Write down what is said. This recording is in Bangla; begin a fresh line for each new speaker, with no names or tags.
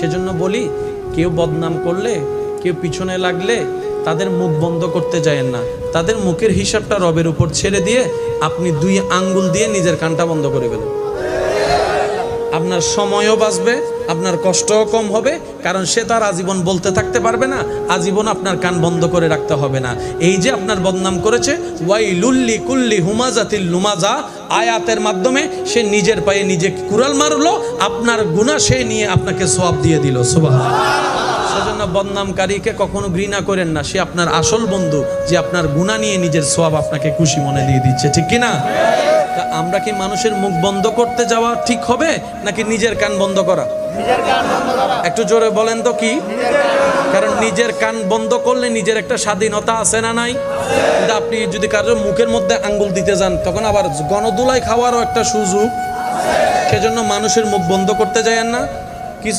সেজন্য বলি, কেউ বদনাম করলে, কেউ পিছনে লাগলে তাদের মুখ বন্ধ করতে যায়েন না। তাদের মুখের হিসাবটা রবের উপর ছেড়ে দিয়ে আপনি 2 আঙ্গুল দিয়ে নিজের কানটা বন্ধ করে ফেলেন। আপনার সময়ও বাঁচবে, আপনার কষ্টও কম হবে, কারণ সে তার আজীবন বলতে থাকতে পারবে না, আজীবন আপনার কান বন্ধ করে রাখতে হবে না। এই যে আপনার বদনাম করেছে, ওয়াইলুল্লি কুল্লি হুমাজাতিল লুমাজা, আয়াতের মাধ্যমে সে নিজের পায়ে নিজে কুড়াল মারলো, আপনার গুনাহ সে নিয়ে আপনাকে সওয়াব দিয়ে দিল। সুবহানাল্লাহ। সেজন্য বদনামকারীকে কখনো ঘৃণা করেন না, সে আপনার আসল বন্ধু, যে আপনার গুনাহ নিয়ে নিজের সওয়াব আপনাকে খুশি মনে দিয়ে দিচ্ছে, ঠিক কিনা? তা আমরা কি মানুষের মুখ বন্ধ করতে যাওয়া ঠিক হবে, নাকি নিজের কান বন্ধ করা? একটু জোরে বলেন তো কি? কারণ নিজের কান বন্ধ করলে নিজের একটা স্বাধীনতা আছে না নাই? কিন্তু আপনি যদি কারোর মুখের মধ্যে আঙ্গুল দিতে যান, তখন আবার গণধুলাই খাওয়ারও একটা সুযোগ। সেজন্য মানুষের মুখ বন্ধ করতে যায়েন না। কিছু